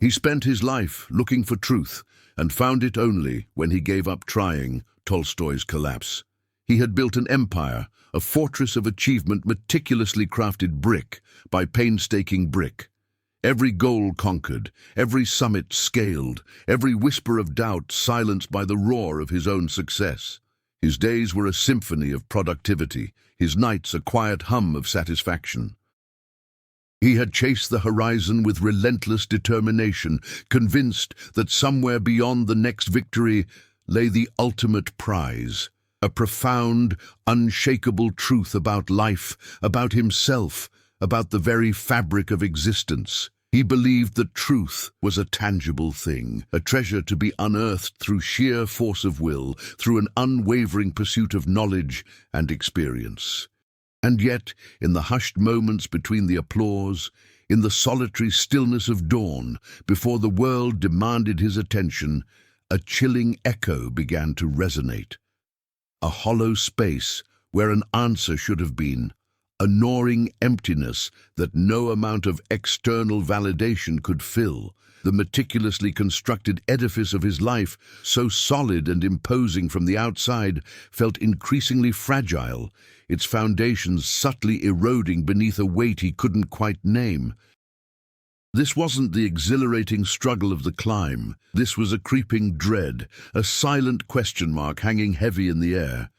He spent his life looking for truth and found it only when he gave up trying. Tolstoy's collapse. He had built an empire, a fortress of achievement meticulously crafted brick by painstaking brick. Every goal conquered, every summit scaled, every whisper of doubt silenced by the roar of his own success. His days were a symphony of productivity, his nights a quiet hum of satisfaction. He had chased the horizon with relentless determination, convinced that somewhere beyond the next victory lay the ultimate prize, a profound, unshakable truth about life, about himself, about the very fabric of existence. He believed that truth was a tangible thing, a treasure to be unearthed through sheer force of will, through an unwavering pursuit of knowledge and experience. And yet, in the hushed moments between the applause, in the solitary stillness of dawn, before the world demanded his attention, a chilling echo began to resonate. A hollow space where an answer should have been, a gnawing emptiness that no amount of external validation could fill. The meticulously constructed edifice of his life, so solid and imposing from the outside, felt increasingly fragile, its foundations subtly eroding beneath a weight he couldn't quite name. This wasn't the exhilarating struggle of the climb. This was a creeping dread, a silent question mark hanging heavy in the air.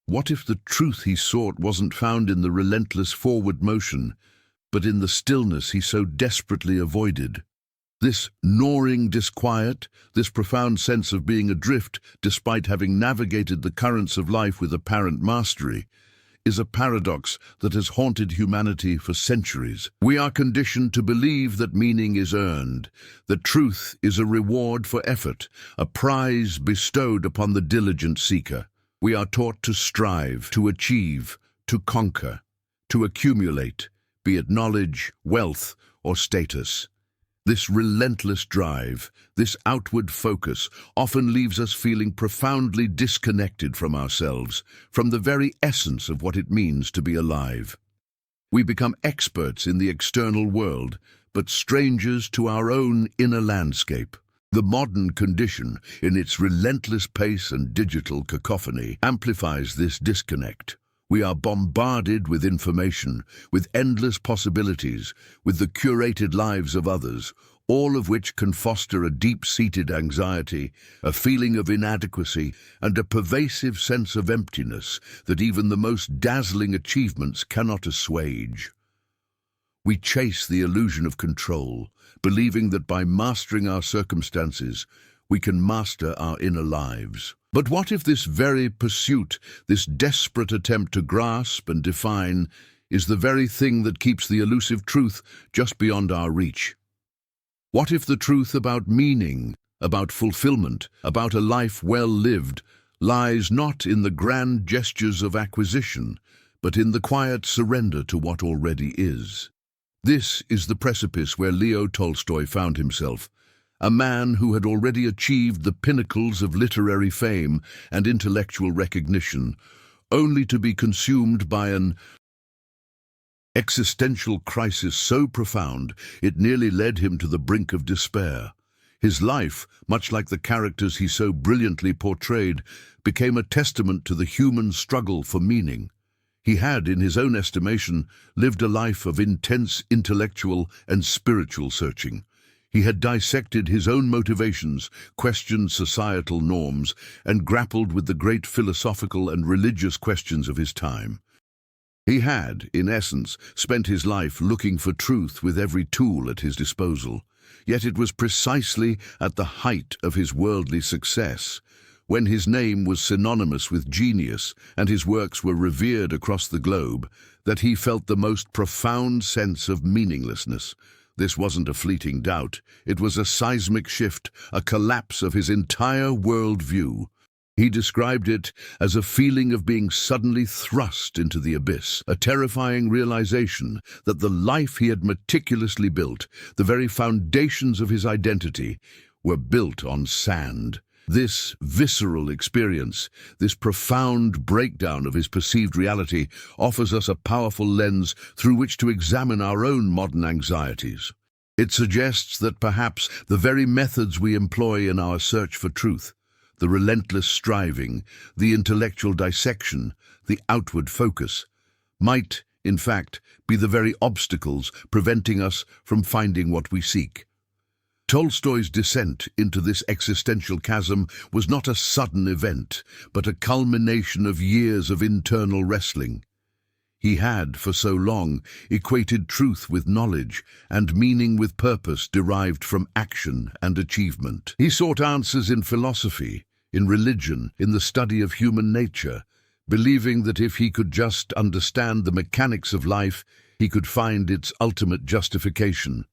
What if the truth he sought wasn't found in the relentless forward motion, but in the stillness he so desperately avoided? This gnawing disquiet, this profound sense of being adrift despite having navigated the currents of life with apparent mastery, is a paradox that has haunted humanity for centuries. We are conditioned to believe that meaning is earned, that truth is a reward for effort, a prize bestowed upon the diligent seeker. We are taught to strive, to achieve, to conquer, to accumulate, be it knowledge, wealth, or status. This relentless drive, this outward focus, often leaves us feeling profoundly disconnected from ourselves, from the very essence of what it means to be alive. We become experts in the external world, but strangers to our own inner landscape. The modern condition, in its relentless pace and digital cacophony, amplifies this disconnect. We are bombarded with information, with endless possibilities, with the curated lives of others, all of which can foster a deep-seated anxiety, a feeling of inadequacy, and a pervasive sense of emptiness that even the most dazzling achievements cannot assuage. We chase the illusion of control, believing that by mastering our circumstances, we can master our inner lives. But what if this very pursuit, this desperate attempt to grasp and define, is the very thing that keeps the elusive truth just beyond our reach? What if the truth about meaning, about fulfillment, about a life well lived, lies not in the grand gestures of acquisition, but in the quiet surrender to what already is? This is the precipice where Leo Tolstoy found himself, a man who had already achieved the pinnacles of literary fame and intellectual recognition, only to be consumed by an existential crisis so profound it nearly led him to the brink of despair. His life, much like the characters he so brilliantly portrayed, became a testament to the human struggle for meaning. He had, in his own estimation, lived a life of intense intellectual and spiritual searching. He had dissected his own motivations, questioned societal norms, and grappled with the great philosophical and religious questions of his time. He had, in essence, spent his life looking for truth with every tool at his disposal. Yet it was precisely at the height of his worldly success, when his name was synonymous with genius and his works were revered across the globe, that he felt the most profound sense of meaninglessness. This wasn't a fleeting doubt. It was a seismic shift, a collapse of his entire worldview. He described it as a feeling of being suddenly thrust into the abyss, a terrifying realization that the life he had meticulously built, the very foundations of his identity, were built on sand. This visceral experience, this profound breakdown of his perceived reality, offers us a powerful lens through which to examine our own modern anxieties. It suggests that perhaps the very methods we employ in our search for truth, the relentless striving, the intellectual dissection, the outward focus, might, in fact, be the very obstacles preventing us from finding what we seek. Tolstoy's descent into this existential chasm was not a sudden event, but a culmination of years of internal wrestling. He had, for so long, equated truth with knowledge and meaning with purpose derived from action and achievement. He sought answers in philosophy, in religion, in the study of human nature, believing that if he could just understand the mechanics of life, he could find its ultimate justification.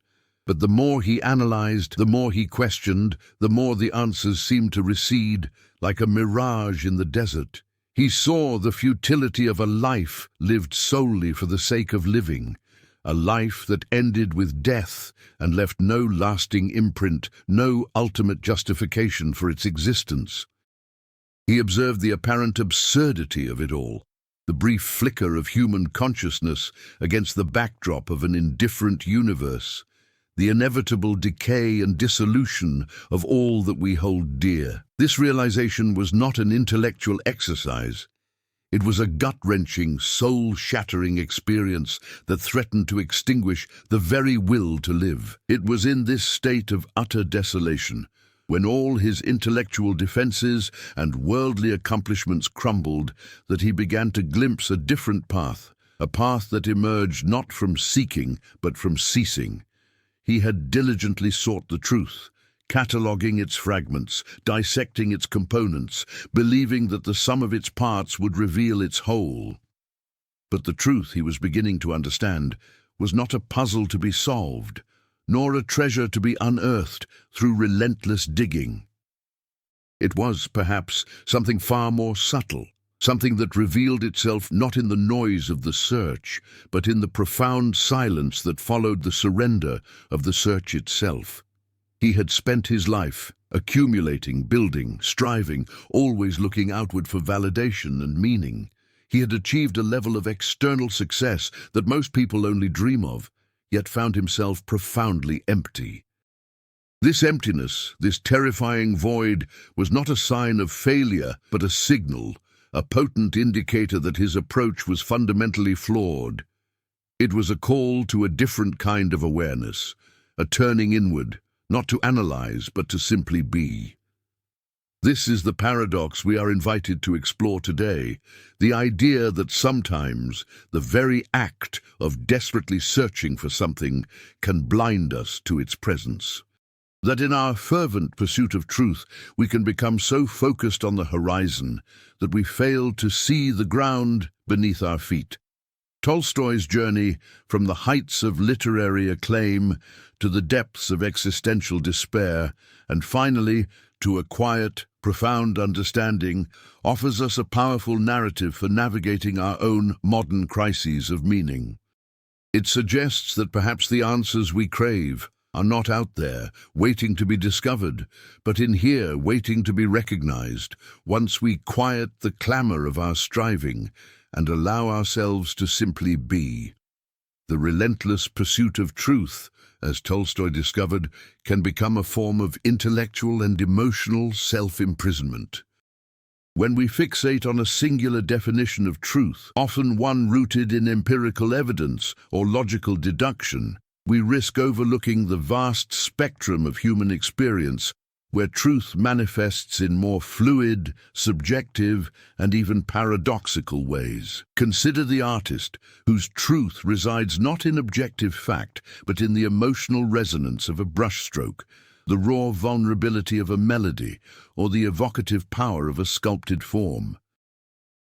But the more he analyzed, the more he questioned, the more the answers seemed to recede, like a mirage in the desert. He saw the futility of a life lived solely for the sake of living, a life that ended with death and left no lasting imprint, no ultimate justification for its existence. He observed the apparent absurdity of it all, the brief flicker of human consciousness against the backdrop of an indifferent universe, the inevitable decay and dissolution of all that we hold dear. This realization was not an intellectual exercise. It was a gut-wrenching, soul-shattering experience that threatened to extinguish the very will to live. It was in this state of utter desolation, when all his intellectual defenses and worldly accomplishments crumbled, that he began to glimpse a different path, a path that emerged not from seeking, but from ceasing. He had diligently sought the truth, cataloguing its fragments, dissecting its components, believing that the sum of its parts would reveal its whole. But the truth he was beginning to understand was not a puzzle to be solved, nor a treasure to be unearthed through relentless digging. It was, perhaps, something far more subtle, something that revealed itself not in the noise of the search, but in the profound silence that followed the surrender of the search itself. He had spent his life accumulating, building, striving, always looking outward for validation and meaning. He had achieved a level of external success that most people only dream of, yet found himself profoundly empty. This emptiness, this terrifying void, was not a sign of failure, but a signal, a potent indicator that his approach was fundamentally flawed. It was a call to a different kind of awareness, a turning inward, not to analyze, but to simply be. This is the paradox we are invited to explore today, the idea that sometimes the very act of desperately searching for something can blind us to its presence. That in our fervent pursuit of truth, we can become so focused on the horizon that we fail to see the ground beneath our feet. Tolstoy's journey from the heights of literary acclaim to the depths of existential despair, and finally to a quiet, profound understanding, offers us a powerful narrative for navigating our own modern crises of meaning. It suggests that perhaps the answers we crave are not out there, waiting to be discovered, but in here, waiting to be recognized, once we quiet the clamor of our striving and allow ourselves to simply be. The relentless pursuit of truth, as Tolstoy discovered, can become a form of intellectual and emotional self-imprisonment. When we fixate on a singular definition of truth, often one rooted in empirical evidence or logical deduction, we risk overlooking the vast spectrum of human experience, where truth manifests in more fluid, subjective, and even paradoxical ways. Consider the artist, whose truth resides not in objective fact, but in the emotional resonance of a brushstroke, the raw vulnerability of a melody, or the evocative power of a sculpted form.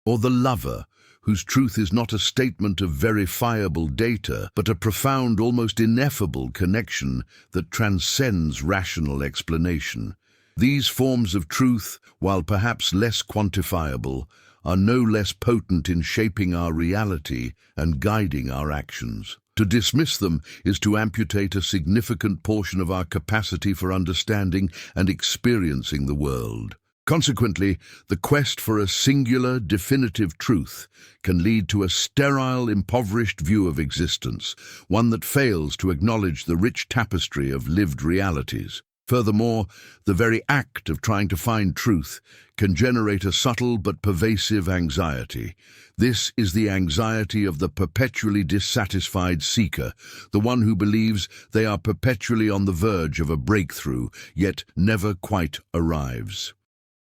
Or the lover, whose truth is not a statement of verifiable data, but a profound, almost ineffable connection that transcends rational explanation. These forms of truth, while perhaps less quantifiable, are no less potent in shaping our reality and guiding our actions. To dismiss them is to amputate a significant portion of our capacity for understanding and experiencing the world. Consequently, the quest for a singular, definitive truth can lead to a sterile, impoverished view of existence, one that fails to acknowledge the rich tapestry of lived realities. Furthermore, the very act of trying to find truth can generate a subtle but pervasive anxiety. This is the anxiety of the perpetually dissatisfied seeker, the one who believes they are perpetually on the verge of a breakthrough, yet never quite arrives.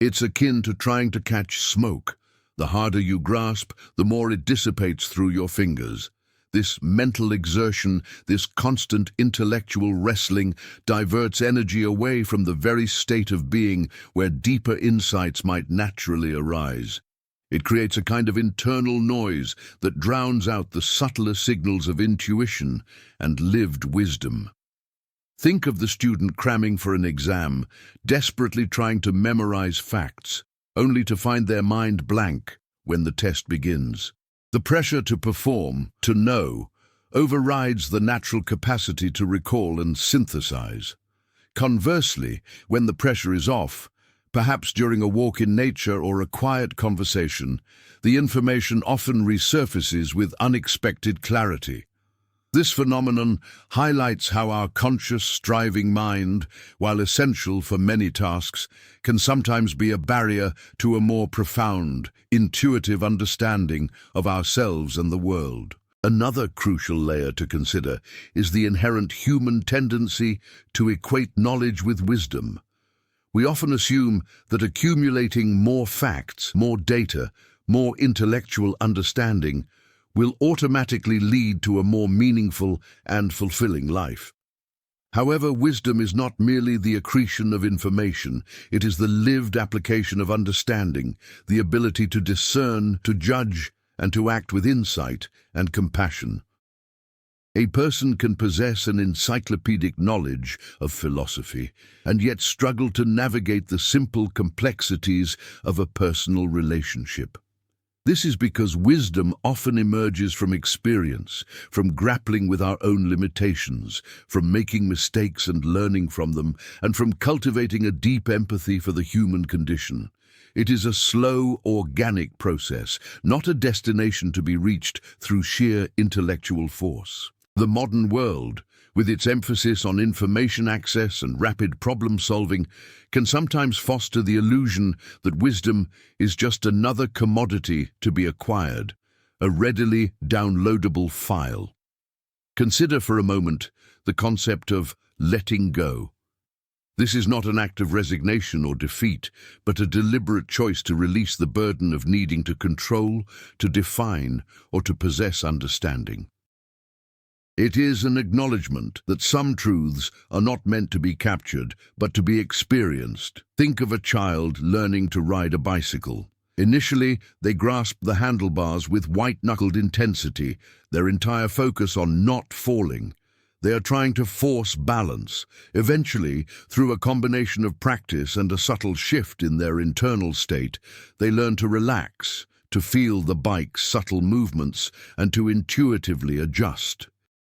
It's akin to trying to catch smoke. The harder you grasp, the more it dissipates through your fingers. This mental exertion, this constant intellectual wrestling, diverts energy away from the very state of being where deeper insights might naturally arise. It creates a kind of internal noise that drowns out the subtler signals of intuition and lived wisdom. Think of the student cramming for an exam, desperately trying to memorize facts, only to find their mind blank when the test begins. The pressure to perform, to know, overrides the natural capacity to recall and synthesize. Conversely, when the pressure is off, perhaps during a walk in nature or a quiet conversation, the information often resurfaces with unexpected clarity. This phenomenon highlights how our conscious, striving mind, while essential for many tasks, can sometimes be a barrier to a more profound, intuitive understanding of ourselves and the world. Another crucial layer to consider is the inherent human tendency to equate knowledge with wisdom. We often assume that accumulating more facts, more data, more intellectual understanding will automatically lead to a more meaningful and fulfilling life. However, wisdom is not merely the accretion of information, it is the lived application of understanding, the ability to discern, to judge, and to act with insight and compassion. A person can possess an encyclopedic knowledge of philosophy and yet struggle to navigate the simple complexities of a personal relationship. This is because wisdom often emerges from experience, from grappling with our own limitations, from making mistakes and learning from them, and from cultivating a deep empathy for the human condition. It is a slow, organic process, not a destination to be reached through sheer intellectual force. The modern world, with its emphasis on information access and rapid problem-solving, can sometimes foster the illusion that wisdom is just another commodity to be acquired, a readily downloadable file. Consider for a moment the concept of letting go. This is not an act of resignation or defeat, but a deliberate choice to release the burden of needing to control, to define, or to possess understanding. It is an acknowledgement that some truths are not meant to be captured, but to be experienced. Think of a child learning to ride a bicycle. Initially, they grasp the handlebars with white-knuckled intensity, their entire focus on not falling. They are trying to force balance. Eventually, through a combination of practice and a subtle shift in their internal state, they learn to relax, to feel the bike's subtle movements, and to intuitively adjust.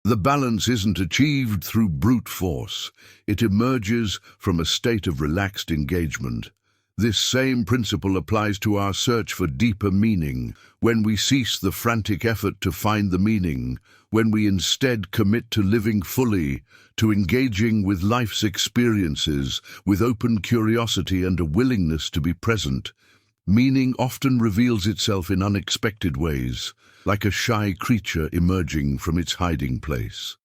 The balance isn't achieved through brute force. It emerges from a state of relaxed engagement. This same principle applies to our search for deeper meaning. When we cease the frantic effort to find the meaning, when we instead commit to living fully, to engaging with life's experiences, with open curiosity and a willingness to be present, meaning often reveals itself in unexpected ways, like a shy creature emerging from its hiding place.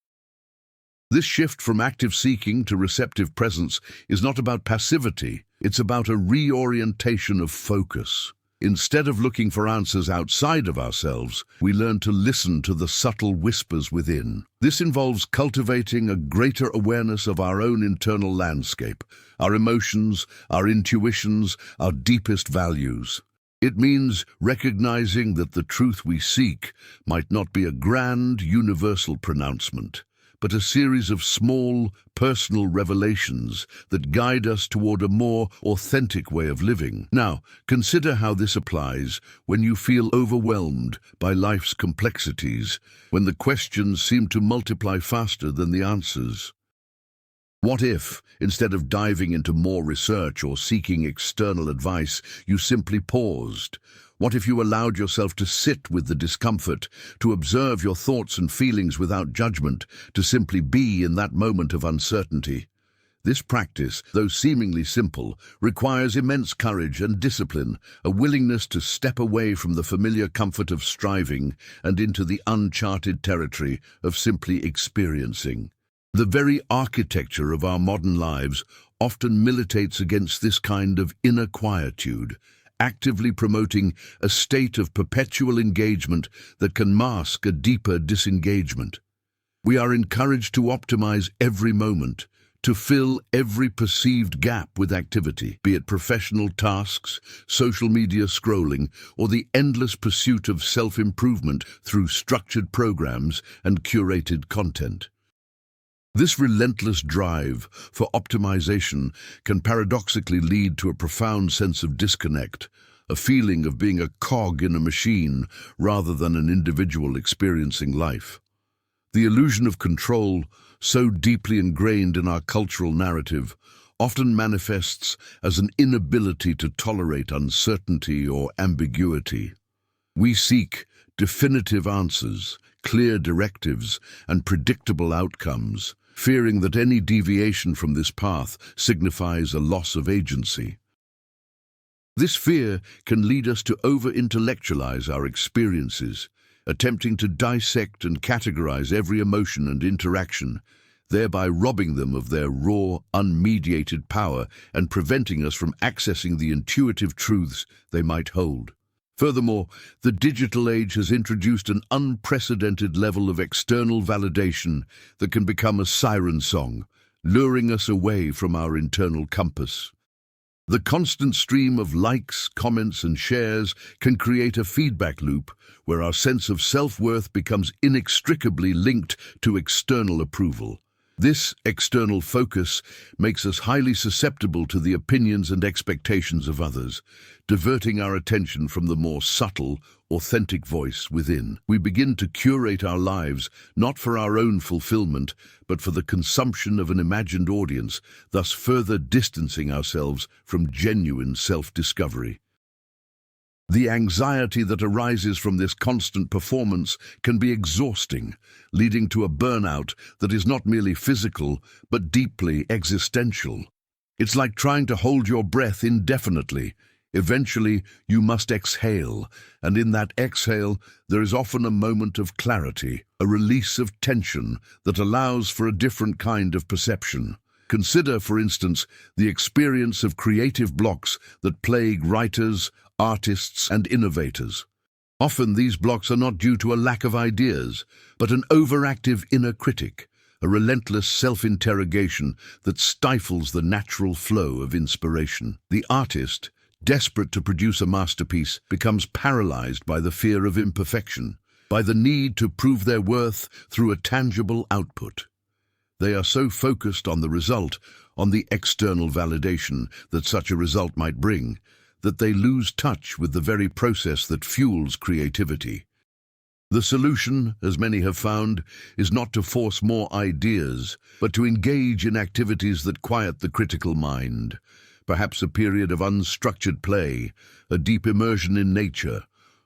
This shift from active seeking to receptive presence is not about passivity, it's about a reorientation of focus. Instead of looking for answers outside of ourselves, we learn to listen to the subtle whispers within. This involves cultivating a greater awareness of our own internal landscape, our emotions, our intuitions, our deepest values. It means recognizing that the truth we seek might not be a grand, universal pronouncement, but a series of small, personal revelations that guide us toward a more authentic way of living. Now, consider how this applies when you feel overwhelmed by life's complexities, when the questions seem to multiply faster than the answers. What if, instead of diving into more research or seeking external advice, you simply paused? What if you allowed yourself to sit with the discomfort, to observe your thoughts and feelings without judgment, to simply be in that moment of uncertainty? This practice, though seemingly simple, requires immense courage and discipline, a willingness to step away from the familiar comfort of striving and into the uncharted territory of simply experiencing. The very architecture of our modern lives often militates against this kind of inner quietude, actively promoting a state of perpetual engagement that can mask a deeper disengagement. We are encouraged to optimize every moment, to fill every perceived gap with activity, be it professional tasks, social media scrolling, or the endless pursuit of self-improvement through structured programs and curated content. This relentless drive for optimization can paradoxically lead to a profound sense of disconnect, a feeling of being a cog in a machine rather than an individual experiencing life. The illusion of control, so deeply ingrained in our cultural narrative, often manifests as an inability to tolerate uncertainty or ambiguity. We seek definitive answers, clear directives, and predictable outcomes, fearing that any deviation from this path signifies a loss of agency. This fear can lead us to over-intellectualize our experiences, attempting to dissect and categorize every emotion and interaction, thereby robbing them of their raw, unmediated power and preventing us from accessing the intuitive truths they might hold. Furthermore, the digital age has introduced an unprecedented level of external validation that can become a siren song, luring us away from our internal compass. The constant stream of likes, comments, and shares can create a feedback loop where our sense of self-worth becomes inextricably linked to external approval. This external focus makes us highly susceptible to the opinions and expectations of others, diverting our attention from the more subtle, authentic voice within. We begin to curate our lives not for our own fulfillment, but for the consumption of an imagined audience, thus further distancing ourselves from genuine self-discovery. The anxiety that arises from this constant performance can be exhausting, leading to a burnout that is not merely physical, but deeply existential. It's like trying to hold your breath indefinitely. Eventually, you must exhale, and in that exhale, there is often a moment of clarity, a release of tension that allows for a different kind of perception. Consider, for instance, the experience of creative blocks that plague writers, artists, and innovators. Often these blocks are not due to a lack of ideas, but an overactive inner critic, a relentless self-interrogation that stifles the natural flow of inspiration. The artist, desperate to produce a masterpiece, becomes paralyzed by the fear of imperfection, by the need to prove their worth through a tangible output. They are so focused on the result, on the external validation that such a result might bring, that they lose touch with the very process that fuels creativity. The solution, as many have found, is not to force more ideas, but to engage in activities that quiet the critical mind. Perhaps a period of unstructured play, a deep immersion in nature,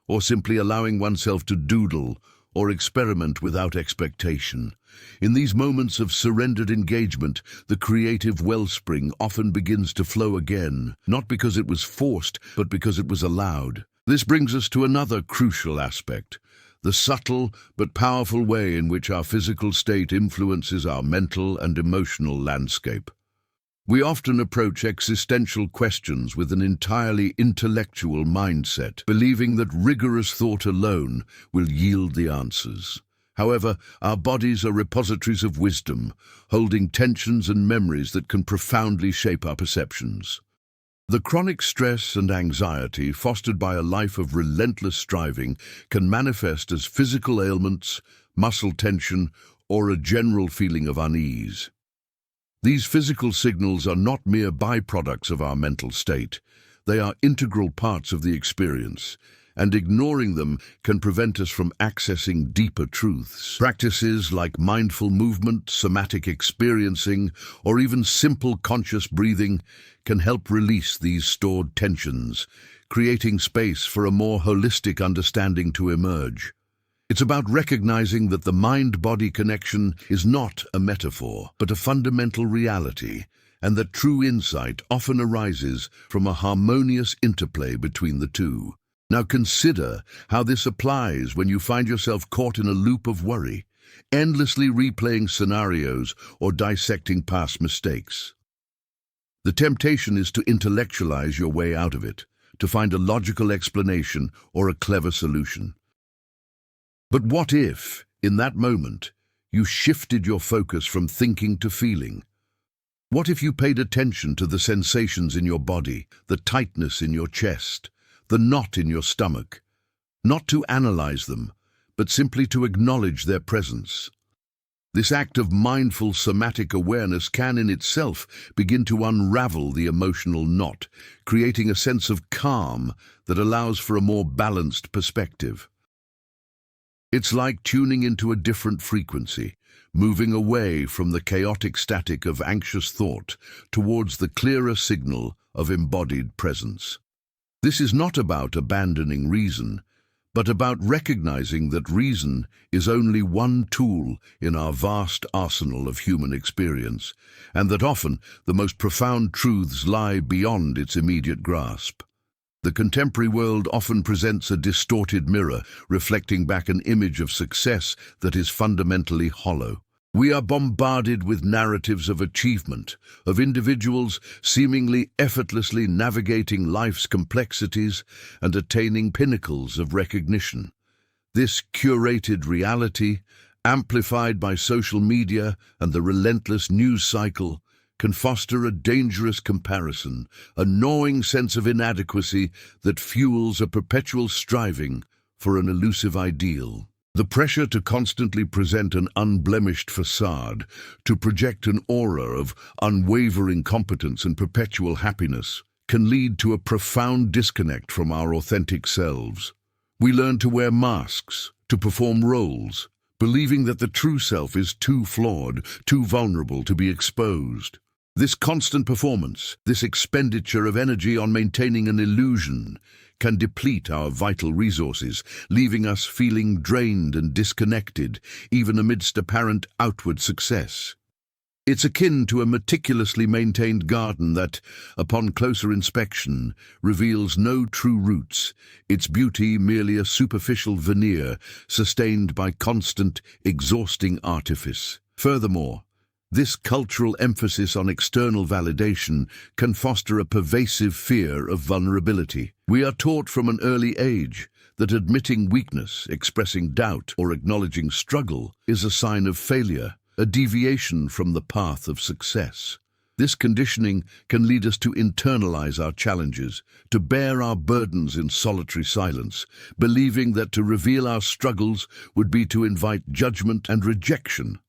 or simply allowing oneself to doodle or experiment without expectation. In these moments of surrendered engagement, the creative wellspring often begins to flow again, not because it was forced, but because it was allowed. This brings us to another crucial aspect, the subtle but powerful way in which our physical state influences our mental and emotional landscape. We often approach existential questions with an entirely intellectual mindset, believing that rigorous thought alone will yield the answers. However, our bodies are repositories of wisdom, holding tensions and memories that can profoundly shape our perceptions. The chronic stress and anxiety fostered by a life of relentless striving can manifest as physical ailments, muscle tension, or a general feeling of unease. These physical signals are not mere byproducts of our mental state. They are integral parts of the experience, and ignoring them can prevent us from accessing deeper truths. Practices like mindful movement, somatic experiencing, or even simple conscious breathing can help release these stored tensions, creating space for a more holistic understanding to emerge. It's about recognizing that the mind-body connection is not a metaphor, but a fundamental reality, and that true insight often arises from a harmonious interplay between the two. Now consider how this applies when you find yourself caught in a loop of worry, endlessly replaying scenarios or dissecting past mistakes. The temptation is to intellectualize your way out of it, to find a logical explanation or a clever solution. But what if, in that moment, you shifted your focus from thinking to feeling? What if you paid attention to the sensations in your body, the tightness in your chest, the knot in your stomach, not to analyze them, but simply to acknowledge their presence? This act of mindful somatic awareness can in itself begin to unravel the emotional knot, creating a sense of calm that allows for a more balanced perspective. It's like tuning into a different frequency, moving away from the chaotic static of anxious thought towards the clearer signal of embodied presence. This is not about abandoning reason, but about recognizing that reason is only one tool in our vast arsenal of human experience, and that often the most profound truths lie beyond its immediate grasp. The contemporary world often presents a distorted mirror, reflecting back an image of success that is fundamentally hollow. We are bombarded with narratives of achievement, of individuals seemingly effortlessly navigating life's complexities and attaining pinnacles of recognition. This curated reality, amplified by social media and the relentless news cycle, can foster a dangerous comparison, a gnawing sense of inadequacy that fuels a perpetual striving for an elusive ideal. The pressure to constantly present an unblemished facade, to project an aura of unwavering competence and perpetual happiness, can lead to a profound disconnect from our authentic selves. We learn to wear masks, to perform roles, believing that the true self is too flawed, too vulnerable to be exposed. This constant performance, this expenditure of energy on maintaining an illusion, can deplete our vital resources, leaving us feeling drained and disconnected, even amidst apparent outward success. It's akin to a meticulously maintained garden that, upon closer inspection, reveals no true roots, its beauty merely a superficial veneer sustained by constant, exhausting artifice. Furthermore, this cultural emphasis on external validation can foster a pervasive fear of vulnerability. We are taught from an early age that admitting weakness, expressing doubt, or acknowledging struggle is a sign of failure, a deviation from the path of success. This conditioning can lead us to internalize our challenges, to bear our burdens in solitary silence, believing that to reveal our struggles would be to invite judgment and rejection.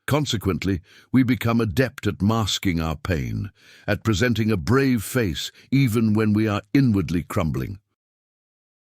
Consequently, we become adept at masking our pain, at presenting a brave face even when we are inwardly crumbling.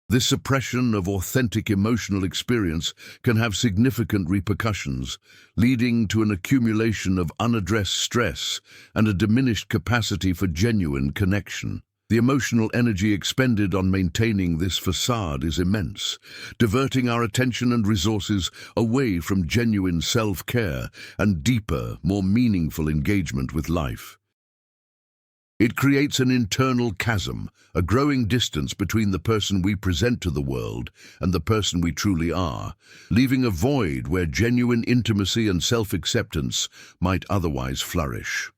This suppression of authentic emotional experience can have significant repercussions, leading to an accumulation of unaddressed stress and a diminished capacity for genuine connection. The emotional energy expended on maintaining this facade is immense, diverting our attention and resources away from genuine self-care and deeper, more meaningful engagement with life. It creates an internal chasm, a growing distance between the person we present to the world and the person we truly are, leaving a void where genuine intimacy and self-acceptance might otherwise flourish.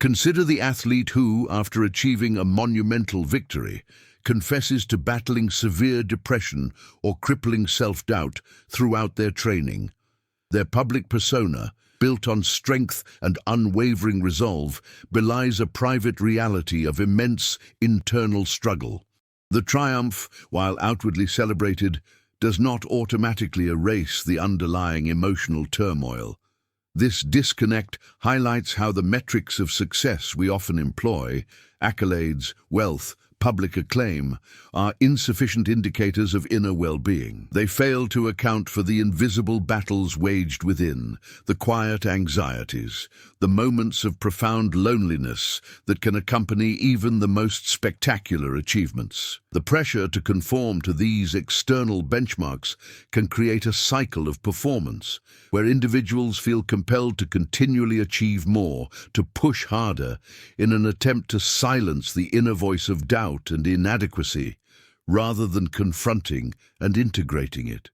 Consider the athlete who, after achieving a monumental victory, confesses to battling severe depression or crippling self-doubt throughout their training. Their public persona, built on strength and unwavering resolve, belies a private reality of immense internal struggle. The triumph, while outwardly celebrated, does not automatically erase the underlying emotional turmoil. This disconnect highlights how the metrics of success we often employ, accolades, wealth, public acclaim are insufficient indicators of inner well-being. They fail to account for the invisible battles waged within, the quiet anxieties, the moments of profound loneliness that can accompany even the most spectacular achievements. The pressure to conform to these external benchmarks can create a cycle of performance, where individuals feel compelled to continually achieve more, to push harder, in an attempt to silence the inner voice of doubt and inadequacy, rather than confronting and integrating it.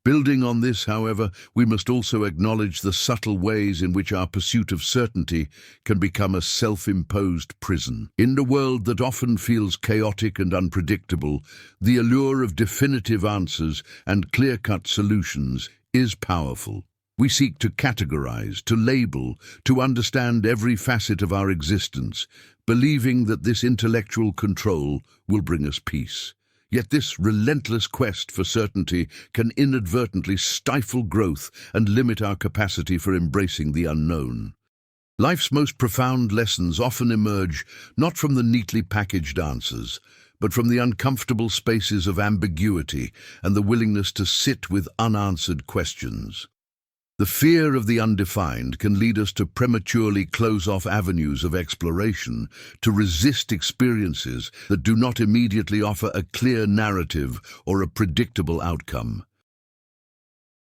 Building on this, however, we must also acknowledge the subtle ways in which our pursuit of certainty can become a self-imposed prison. In a world that often feels chaotic and unpredictable, the allure of definitive answers and clear-cut solutions is powerful. We seek to categorize, to label, to understand every facet of our existence, believing that this intellectual control will bring us peace. Yet this relentless quest for certainty can inadvertently stifle growth and limit our capacity for embracing the unknown. Life's most profound lessons often emerge not from the neatly packaged answers, but from the uncomfortable spaces of ambiguity and the willingness to sit with unanswered questions. The fear of the undefined can lead us to prematurely close off avenues of exploration, to resist experiences that do not immediately offer a clear narrative or a predictable outcome.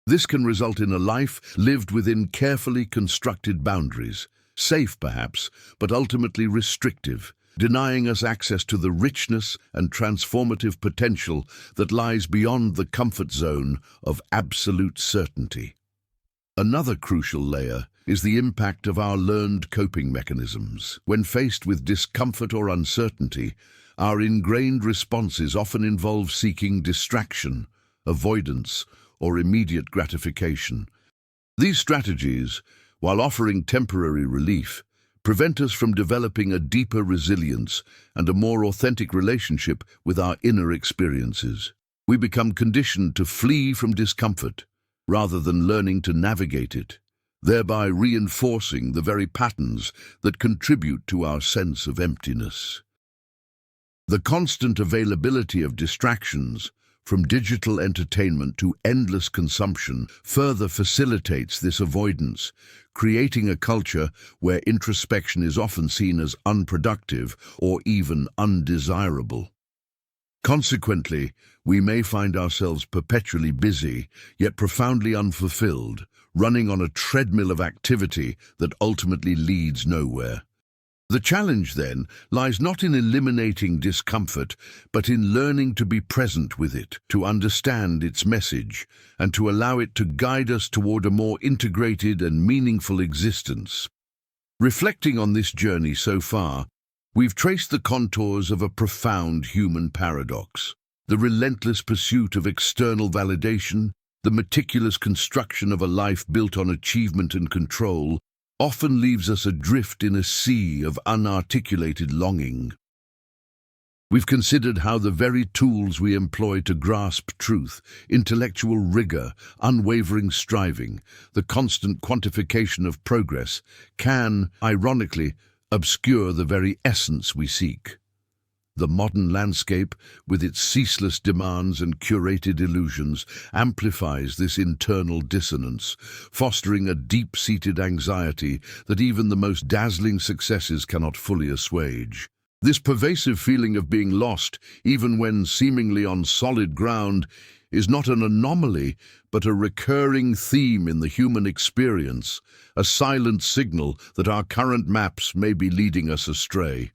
This can result in a life lived within carefully constructed boundaries, safe perhaps, but ultimately restrictive, denying us access to the richness and transformative potential that lies beyond the comfort zone of absolute certainty. Another crucial layer is the impact of our learned coping mechanisms. When faced with discomfort or uncertainty, our ingrained responses often involve seeking distraction, avoidance, or immediate gratification. These strategies, while offering temporary relief, prevent us from developing a deeper resilience and a more authentic relationship with our inner experiences. We become conditioned to flee from discomfort, rather than learning to navigate it, thereby reinforcing the very patterns that contribute to our sense of emptiness. The constant availability of distractions, from digital entertainment to endless consumption, further facilitates this avoidance, creating a culture where introspection is often seen as unproductive or even undesirable. Consequently, we may find ourselves perpetually busy, yet profoundly unfulfilled, running on a treadmill of activity that ultimately leads nowhere. The challenge, then, lies not in eliminating discomfort, but in learning to be present with it, to understand its message, and to allow it to guide us toward a more integrated and meaningful existence. Reflecting on this journey so far, we've traced the contours of a profound human paradox. The relentless pursuit of external validation, the meticulous construction of a life built on achievement and control, often leaves us adrift in a sea of unarticulated longing. We've considered how the very tools we employ to grasp truth, intellectual rigor, unwavering striving, the constant quantification of progress, can, ironically, obscure the very essence we seek. The modern landscape, with its ceaseless demands and curated illusions, amplifies this internal dissonance, fostering a deep-seated anxiety that even the most dazzling successes cannot fully assuage. This pervasive feeling of being lost, even when seemingly on solid ground, is not an anomaly, but a recurring theme in the human experience, a silent signal that our current maps may be leading us astray.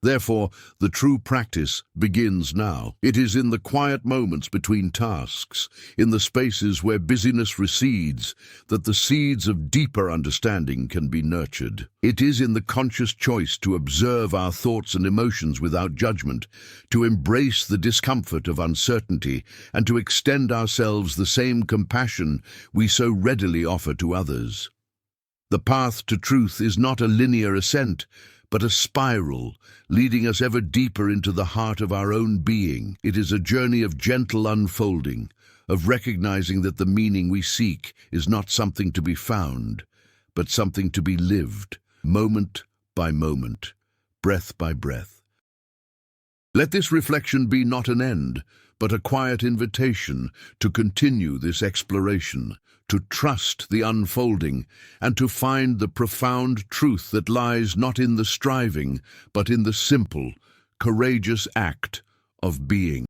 Therefore, the true practice begins now. It is in the quiet moments between tasks, in the spaces where busyness recedes, that the seeds of deeper understanding can be nurtured. It is in the conscious choice to observe our thoughts and emotions without judgment, to embrace the discomfort of uncertainty, and to extend ourselves the same compassion we so readily offer to others. The path to truth is not a linear ascent, but a spiral, leading us ever deeper into the heart of our own being. It is a journey of gentle unfolding, of recognizing that the meaning we seek is not something to be found, but something to be lived, moment by moment, breath by breath. Let this reflection be not an end, but a quiet invitation to continue this exploration, to trust the unfolding, and to find the profound truth that lies not in the striving, but in the simple, courageous act of being.